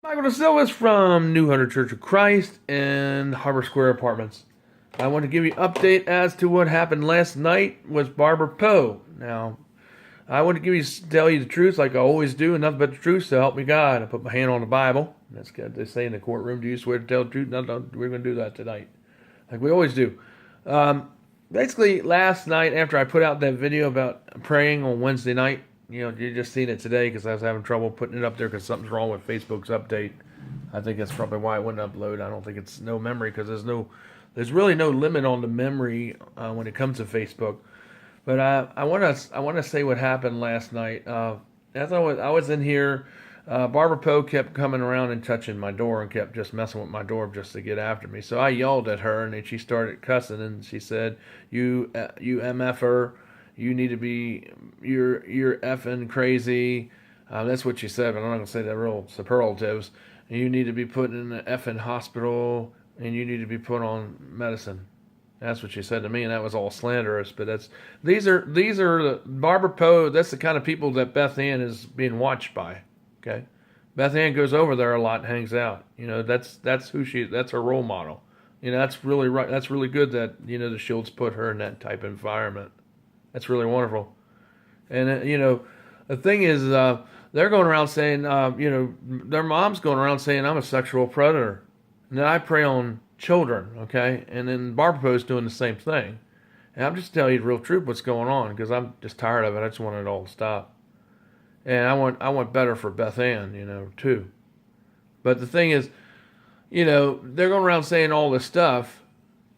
Michael DeSilva from New Hunter Church of Christ and Harbor Square Apartments. I want to give you an update as to what happened last night with Barbara Poe. Now, I want to tell you the truth like I always do, and nothing but the truth, so help me God. I put my hand on the Bible. That's good. They say in the courtroom, do you swear to tell the truth? No, we're going to do that tonight, like we always do. Basically, last night after I put out that video about praying on Wednesday night, you just seen it today because I was having trouble putting it up there because something's wrong with Facebook's update. I think that's probably why it wouldn't upload. I don't think it's no memory because there's really no limit on the memory when it comes to Facebook. But I want to say what happened last night. As I was in here, Barbara Poe kept coming around and touching my door and kept just messing with my door just to get after me. So I yelled at her and then she started cussing and she said, "You MFer, you need to be you're effing crazy." That's what she said, but I'm not gonna say that real superlatives. You need to be put in an effing hospital and you need to be put on medicine. That's what she said to me, and that was all slanderous. But these are the Barbara Poe. That's the kind of people that Beth Ann is being watched by. Okay, Beth Ann goes over there a lot and hangs out. That's that's her role model. That's really right. That's really good that the Shields put her in that type of environment. That's really wonderful. And the thing is, they're going around saying, their mom's going around saying I'm a sexual predator, and then I prey on children, okay? And then Barbara Poe's doing the same thing. And I'm just telling you the real truth what's going on because I'm just tired of it. I just want it all to stop. And I want better for Beth Ann, too. But the thing is, they're going around saying all this stuff,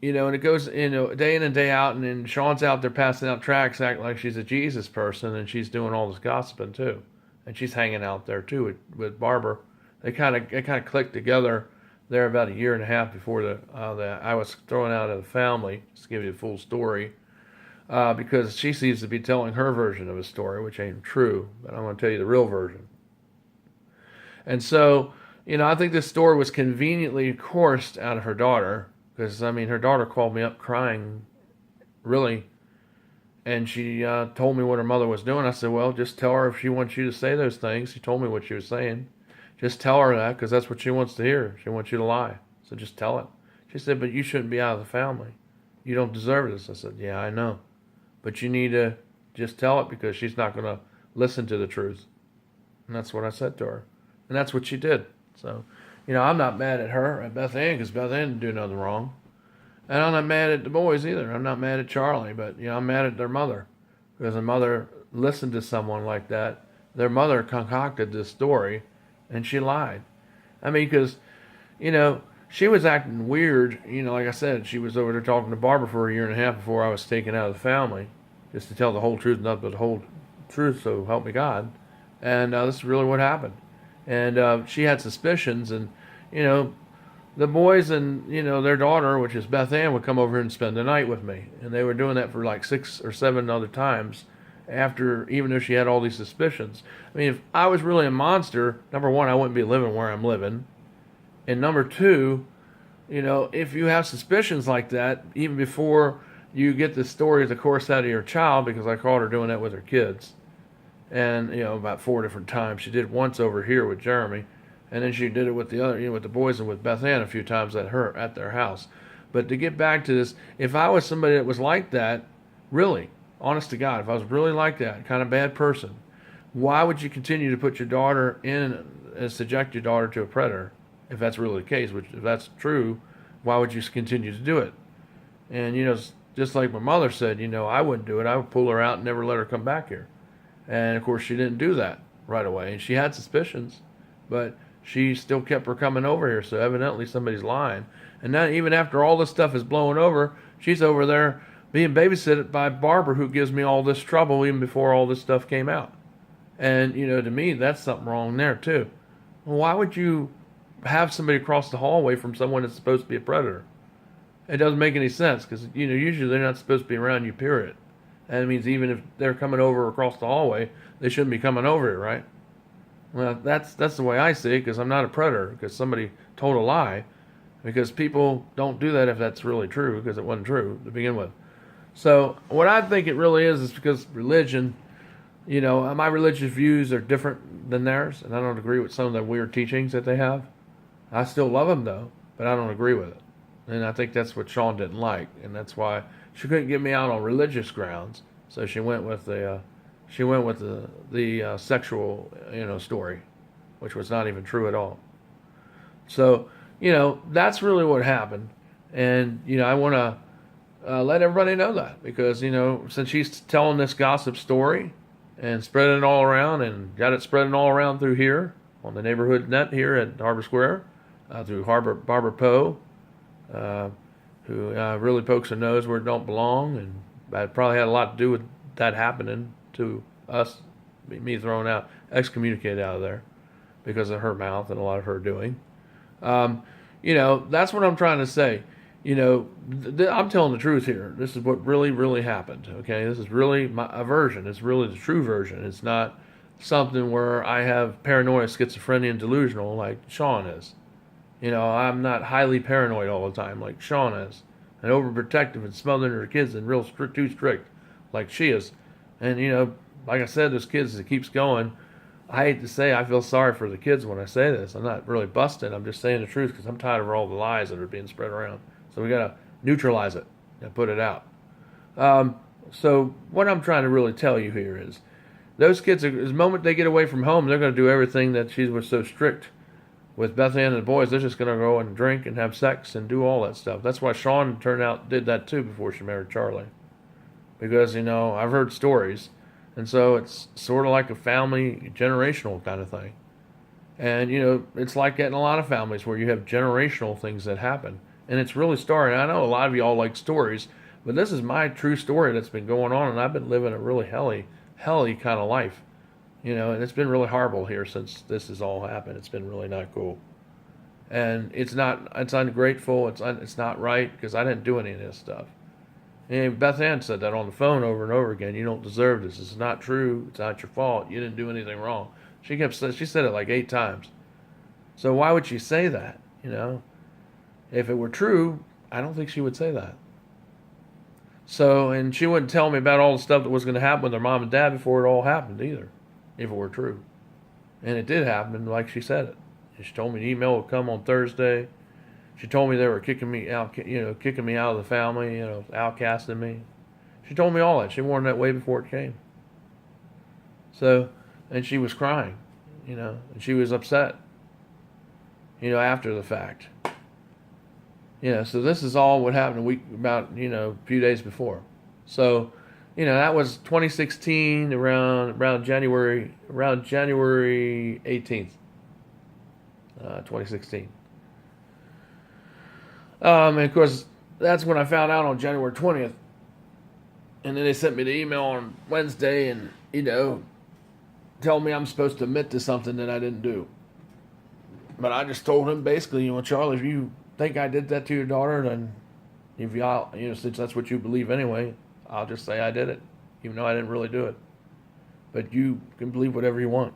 and it goes, day in and day out, and then Sean's out there passing out tracts, acting like she's a Jesus person, and she's doing all this gossiping too, and she's hanging out there too with Barbara. They kind of clicked together there about a year and a half before I was thrown out of the family. Just to give you the full story, because she seems to be telling her version of a story, which ain't true. But I'm going to tell you the real version. And so, I think this story was conveniently coursed out of her daughter. Because, her daughter called me up crying, really, and she told me what her mother was doing. I said, well, just tell her if she wants you to say those things. She told me what she was saying. Just tell her that, because that's what she wants to hear. She wants you to lie. So just tell it. She said, but you shouldn't be out of the family. You don't deserve this. I said, yeah, I know. But you need to just tell it because she's not going to listen to the truth. And that's what I said to her. And that's what she did. So, I'm not mad at her, at Beth Ann, because Beth Ann didn't do nothing wrong. And I'm not mad at the boys either. I'm not mad at Charlie, but, I'm mad at their mother. Because their mother listened to someone like that. Their mother concocted this story, and she lied. Because, she was acting weird. Like I said, she was over there talking to Barbara for a year and a half before I was taken out of the family, just to tell the whole truth, nothing but the whole truth, so help me God. And this is really what happened. And she had suspicions, and the boys and their daughter, which is Beth Ann, would come over here and spend the night with me, and they were doing that for like 6 or 7 other times after, even though she had all these suspicions. If I was really a monster, number one, I wouldn't be living where I'm living, and number two, if you have suspicions like that, even before you get the story of the course out of your child, because I caught her doing that with her kids, and about 4 different times. She did it once over here with Jeremy, and then she did it with the other, with the boys and with Beth Ann a few times at their house. But to get back to this, if I was somebody that was like that, really, honest to God, if I was really like that, kind of bad person, why would you continue to put your daughter in and subject your daughter to a predator? If that's really the case, which if that's true, why would you continue to do it? And just like my mother said, I wouldn't do it. I would pull her out and never let her come back here. And of course, she didn't do that right away. And she had suspicions, but she still kept her coming over here. So evidently somebody's lying. And now, even after all this stuff is blowing over, she's over there being babysitted by Barbara, who gives me all this trouble even before all this stuff came out. And, to me, that's something wrong there, too. Well, why would you have somebody across the hallway from someone that's supposed to be a predator? It doesn't make any sense because, usually they're not supposed to be around you, period. And it means even if they're coming over across the hallway, they shouldn't be coming over here, right? Well, that's the way I see it, because I'm not a predator, because somebody told a lie, because people don't do that if that's really true, because it wasn't true to begin with. So what I think it really is because religion, My religious views are different than theirs, and I don't agree with some of the weird teachings that they have. I still love them though, but I don't agree with it. And I think that's what Sean didn't like, and that's why she couldn't get me out on religious grounds. So she went with the sexual story, which was not even true at all. So that's really what happened, and I want to let everybody know that because since she's telling this gossip story and spreading it all around and got it spreading all around through here on the neighborhood net here at Harbor Square, through Barbara Poe, who really pokes her nose where it don't belong, and that probably had a lot to do with that happening to us, me thrown out, excommunicated out of there because of her mouth and a lot of her doing. That's what I'm trying to say. I'm telling the truth here. This is what really, really happened. Okay, this is really a version. It's really the true version. It's not something where I have paranoia, schizophrenia, and delusional like Sean is. I'm not highly paranoid all the time like Sean is, and overprotective and smothering her kids and real too strict like she is. And like I said, there's kids that keeps going. I hate to say I feel sorry for the kids when I say this. I'm not really busting. I'm just saying the truth because I'm tired of all the lies that are being spread around. So we got to neutralize it and put it out. So what I'm trying to really tell you here is those kids, the moment they get away from home, they're going to do everything that she was so strict with Beth Ann and the boys. They're just going to go and drink and have sex and do all that stuff. That's why Sean turned out did that too before she married Charlie. Because, I've heard stories. And so it's sort of like a family generational kind of thing. And, it's like that in a lot of families where you have generational things that happen. And it's really starting. I know a lot of y'all like stories, but this is my true story that's been going on, and I've been living a really helly kind of life. And it's been really horrible here since this has all happened. It's been really not cool. And it's ungrateful. It's not right because I didn't do any of this stuff. And Beth Ann said that on the phone over and over again. You don't deserve this. It's not true. It's not your fault. You didn't do anything wrong. She said it like 8 times. So why would she say that? If it were true, I don't think she would say that. So, and she wouldn't tell me about all the stuff that was going to happen with her mom and dad before it all happened either, if it were true. And it did happen like she said it. She told me the email would come on Thursday. She told me they were kicking me out of the family, outcasting me. She told me all that. She warned that way before it came. So, and she was crying, and she was upset, after the fact. So this is all what happened a few days before. So, that was 2016 around January 18th, 2016. And of course, that's when I found out on January 20th. And then they sent me the email on Wednesday and, tell me I'm supposed to admit to something that I didn't do. But I just told him basically, Charlie, if you think I did that to your daughter, then if y'all, since that's what you believe anyway, I'll just say I did it, even though I didn't really do it. But you can believe whatever you want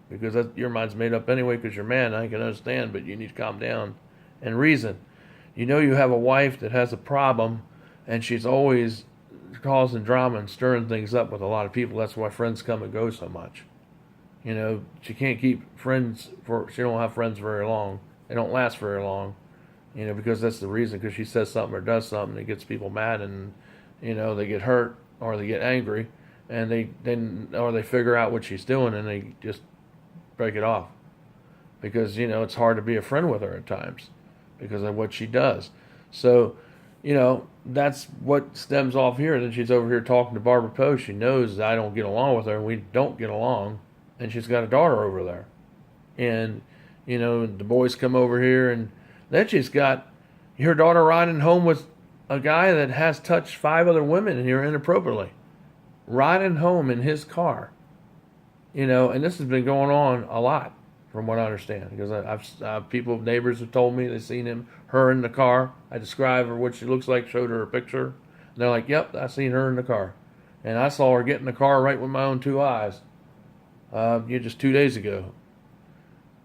because your mind's made up anyway because you're a man. I can understand, but you need to calm down and reason. You have a wife that has a problem, and she's always causing drama and stirring things up with a lot of people. That's why friends come and go so much. She can't keep friends she don't have friends very long. They don't last very long, because that's the reason, because she says something or does something that gets people mad and, they get hurt or they get angry and they figure out what she's doing and they just break it off because, it's hard to be a friend with her at times because of what she does. So, that's what stems off here. Then she's over here talking to Barbara Poe. She knows that I don't get along with her and we don't get along. And she's got a daughter over there. And, the boys come over here and then she's got her daughter riding home with a guy that has touched 5 other women here inappropriately. Riding home in his car. And this has been going on a lot from what I understand. Because neighbors have told me they've seen her in the car. I described her what she looks like, showed her a picture. And they're like, yep, I seen her in the car. And I saw her get in the car right with my own 2 eyes. Just 2 days ago.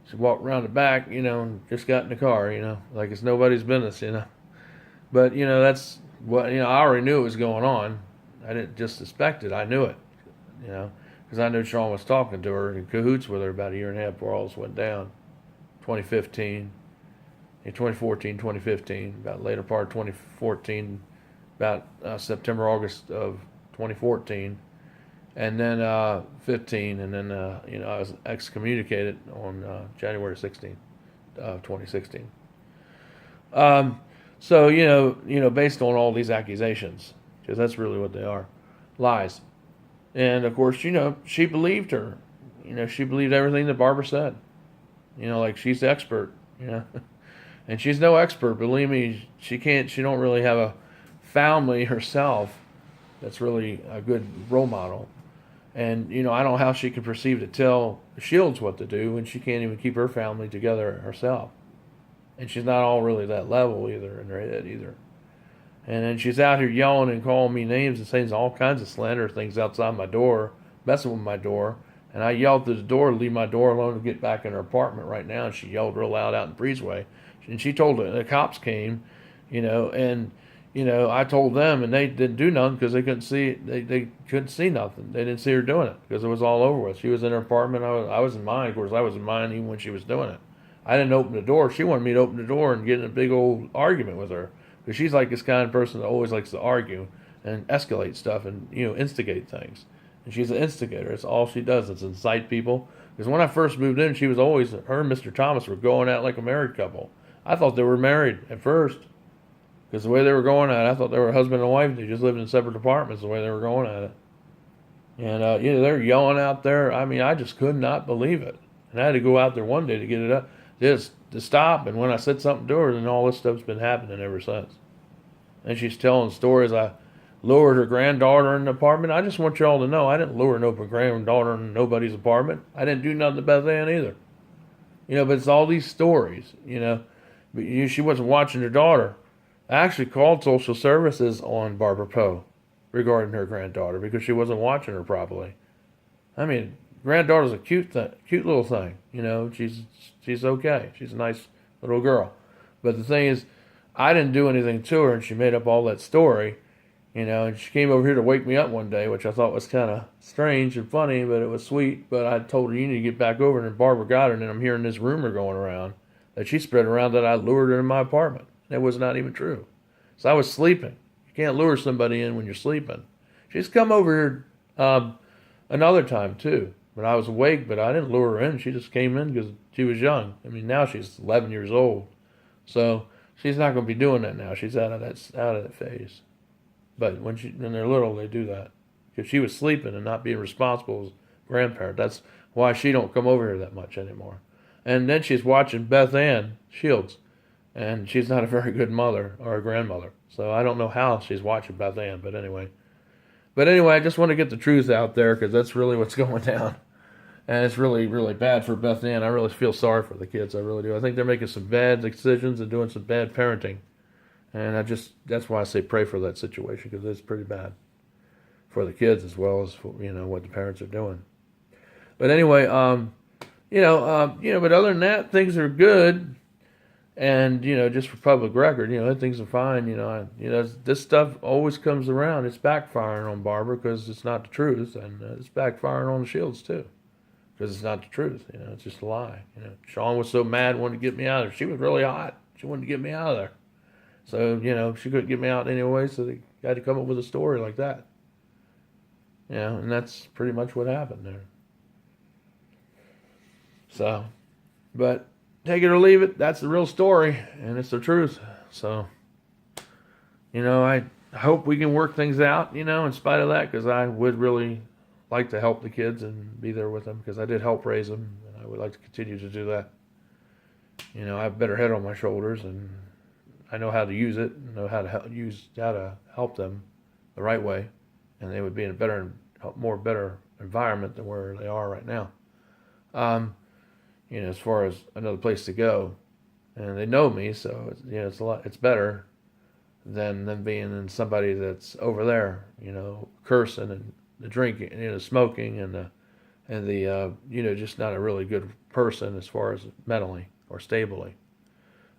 She walked around the back, and just got in the car, like it's nobody's business, But, that's what, I already knew it was going on. I didn't just suspect it. I knew it, because because I knew Sean was talking to her in cahoots with her about a year and a half before all this went down. 2015, in 2014, 2015, about later part of 2014, about September, August of 2014, and then 15, and then I was excommunicated on January 16th of 2016. So based on all these accusations, because that's really what they are, lies. And of course, she believed her. She believed everything that Barbara said. Like she's the expert. And she's no expert. Believe me, she don't really have a family herself that's really a good role model. And I don't know how she can perceive to tell Shields what to do when she can't even keep her family together herself. And she's not all really that level either in her head either. And then she's out here yelling and calling me names and saying all kinds of slander things outside my door, messing with my door. And I yelled through the door to leave my door alone to get back in her apartment right now. And she yelled real loud out in the breezeway. And she told the cops came, and I told them, and they didn't do nothing because they couldn't see. They couldn't see nothing. They didn't see her doing it because it was all over with. She was in her apartment. I was in mine. Of course, I was in mine even when she was doing it. I didn't open the door. She wanted me to open the door and get in a big old argument with her because she's like this kind of person that always likes to argue and escalate stuff and instigate things. And she's an instigator. That's all she does. It's incite people. Because when I first moved in, she was always her and Mr. Thomas were going out like a married couple. I thought they were married at first because the way they were going at it, I thought they were husband and wife. They just lived in separate apartments the way they were going at it. And they're yelling out there. I mean, I just could not believe it. And I had to go out there one day to get it up. Just to stop, and when I said something to her, then all this stuff's been happening ever since. And she's telling stories. I lured her granddaughter in the apartment. I just want y'all to know I didn't lure no granddaughter in nobody's apartment. I didn't do nothing to Beth Ann either. But it's all these stories, But she wasn't watching her daughter. I actually called social services on Barbara Poe regarding her granddaughter because she wasn't watching her properly. I mean, granddaughter's a cute little thing. She's okay. She's a nice little girl. But the thing is, I didn't do anything to her, and she made up all that story, and she came over here to wake me up one day, which I thought was kind of strange and funny, but it was sweet. But I told her, you need to get back over, and Barbara got her, and then I'm hearing this rumor going around that she spread around that I lured her in my apartment. That was not even true. So I was sleeping. You can't lure somebody in when you're sleeping. She's come over here another time, too. But I was awake, but I didn't lure her in. She just came in because she was young. I mean, now she's 11 years old. So she's not going to be doing that now. She's out of that phase. But when they're little, they do that. Because she was sleeping and not being responsible as a grandparent. That's why she don't come over here that much anymore. And then she's watching Beth Ann Shields. And she's not a very good mother or a grandmother. So I don't know how she's watching Beth Ann. But anyway, I just want to get the truth out there because that's really what's going down. And it's really, really bad for Beth Ann. I really feel sorry for the kids. I really do. I think they're making some bad decisions and doing some bad parenting. And that's why I say pray for that situation because it's pretty bad for the kids as well as for, what the parents are doing. But anyway, but other than that, things are good. And, just for public record, things are fine. This stuff always comes around. It's backfiring on Barbara because it's not the truth. And it's backfiring on the Shields, too. Because it's not the truth. It's just a lie. Sean was so mad, wanted to get me out of there. She was really hot. She wanted to get me out of there. So, she couldn't get me out anyway, so they had to come up with a story like that. And that's pretty much what happened there. So, but take it or leave it, that's the real story, and it's the truth. So, I hope we can work things out, in spite of that, because I would really like to help the kids and be there with them, because I did help raise them, and I would like to continue to do that. I have a better head on my shoulders, and I know how to use it, and know how to help them the right way, and they would be in a better environment than where they are right now. As far as another place to go, and they know me, so it's better than them being in somebody that's over there, cursing and the drinking, smoking and the just not a really good person as far as mentally or stably,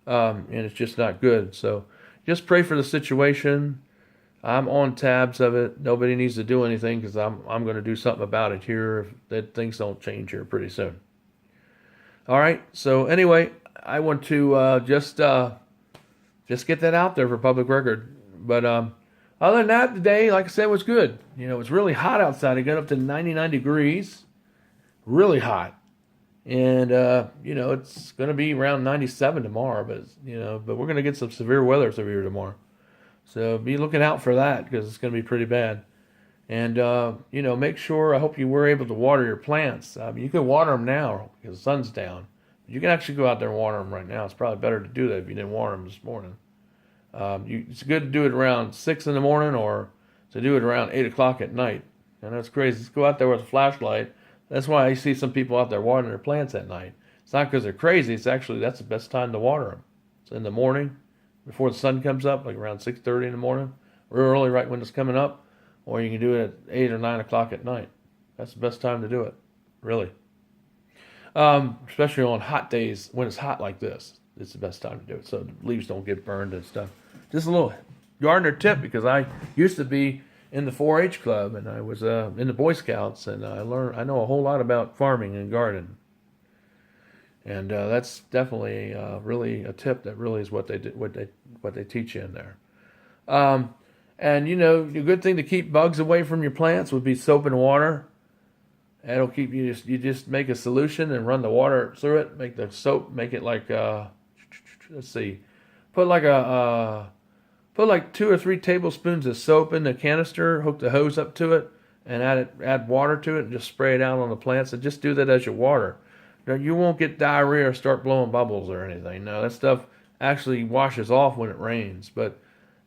and it's just not good. So just pray for the situation. I'm on tabs of it. Nobody needs to do anything because I'm going to do something about it here if that things don't change here pretty soon. All right. So anyway, I want to just get that out there for public record. But other than that, the day, like I said, was good. You know, it was really hot outside. It got up to 99 degrees, really hot. And you know, it's going to be around 97 tomorrow. But we're going to get some severe weather through here tomorrow. So be looking out for that because it's going to be pretty bad. And you know, make sure. I hope you were able to water your plants. You can water them now because the sun's down. You can actually go out there and water them right now. It's probably better to do that if you didn't water them this morning. It's good to do it around 6 in the morning or to do it around 8 o'clock at night. And that's crazy. Just go out there with a flashlight. That's why I see some people out there watering their plants at night. It's not because they're crazy. It's actually that's the best time to water them. It's in the morning before the sun comes up, like around 6:30 in the morning, real early, right when it's coming up. Or you can do it at 8 or 9 o'clock at night. That's the best time to do it, really. Especially on hot days when it's hot like this. It's the best time to do it so the leaves don't get burned and stuff. Just a little gardener tip because I used to be in the 4-H club and I was in the Boy Scouts and I know a whole lot about farming and gardening. And that's definitely really a tip that really is what they teach you in there. And you know, the good thing to keep bugs away from your plants would be soap and water. That'll keep you just make a solution and run the water through it. Make the soap, make it like let's see, put like 2 or 3 tablespoons of soap in the canister, hook the hose up to it, and add water to it, and just spray it out on the plants. And just do that as you water. Now, you won't get diarrhea or start blowing bubbles or anything. No, that stuff actually washes off when it rains, but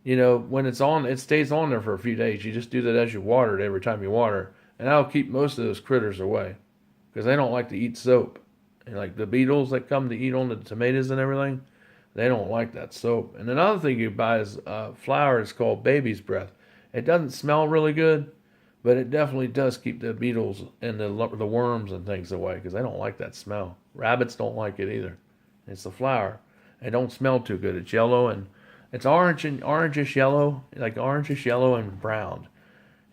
you know, when it's on, it stays on there for a few days. You just do that as you water it every time you water. And that'll keep most of those critters away. Because they don't like to eat soap. And like the beetles that come to eat on the tomatoes and everything, they don't like that soap. And another thing you buy is flour. It's called baby's breath. It doesn't smell really good, but it definitely does keep the beetles and the worms and things away. Because they don't like that smell. Rabbits don't like it either. It's the flour. It don't smell too good. It's yellow and it's orangish yellow, like orangish yellow and brown,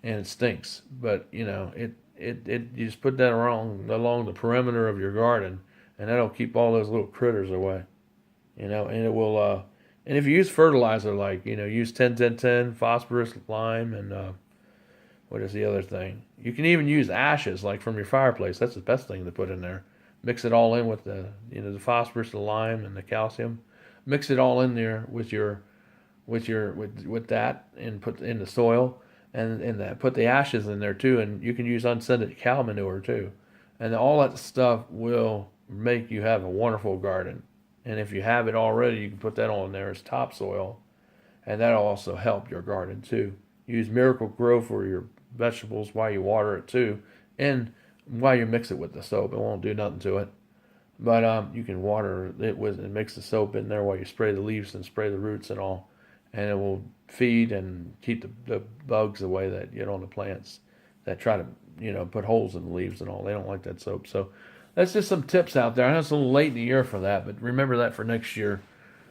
and it stinks. But you know, you just put that along the perimeter of your garden, and that'll keep all those little critters away. You know, and it will. And if you use fertilizer, like use 10-10-10, phosphorus, lime, and what is the other thing? You can even use ashes, like from your fireplace. That's the best thing to put in there. Mix it all in with the the phosphorus, the lime, and the calcium. Mix it all in there with that and put in the soil and put the ashes in there too, and you can use unscented cow manure too, and all that stuff will make you have a wonderful garden. And if you have it already, you can put that on there as topsoil, and that'll also help your garden too. Use Miracle Grow for your vegetables while you water it too, and while you mix it with the soap, it won't do nothing to it. But you can water it and mix the soap in there while you spray the leaves and spray the roots and all. And it will feed and keep the bugs away that get on the plants that try to, put holes in the leaves and all. They don't like that soap. So that's just some tips out there. I know it's a little late in the year for that, but remember that for next year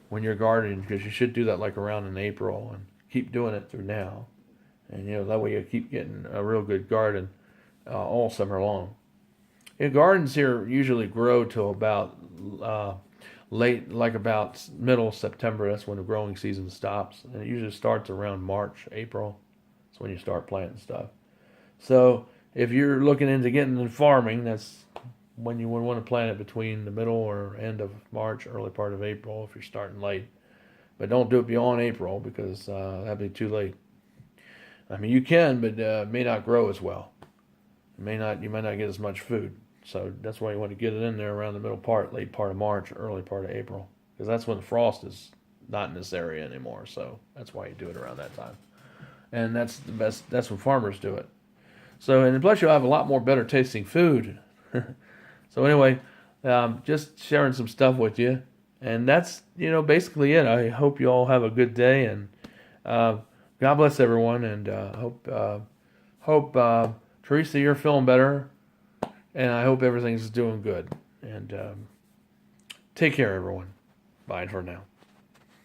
when you're gardening because you should do that like around in April and keep doing it through now. And, that way you keep getting a real good garden all summer long. Gardens here usually grow till about late, like about middle September. That's when the growing season stops, and it usually starts around March, April. That's when you start planting stuff. So if you're looking into getting into farming, that's when you would want to plant it between the middle or end of March, early part of April if you're starting late. But don't do it beyond April because that'd be too late. I mean, you can, but it may not grow as well. You might not get as much food. So that's why you want to get it in there around the late part of March, early part of April, because that's when the frost is not in this area anymore. So that's why you do it around that time. And that's the best. That's when farmers do it. So, and plus you'll have a lot more better tasting food. So anyway, just sharing some stuff with you. And that's, basically it. I hope you all have a good day, and God bless everyone, and hope Teresa, you're feeling better. And I hope everything's doing good. And take care, everyone. Bye for now.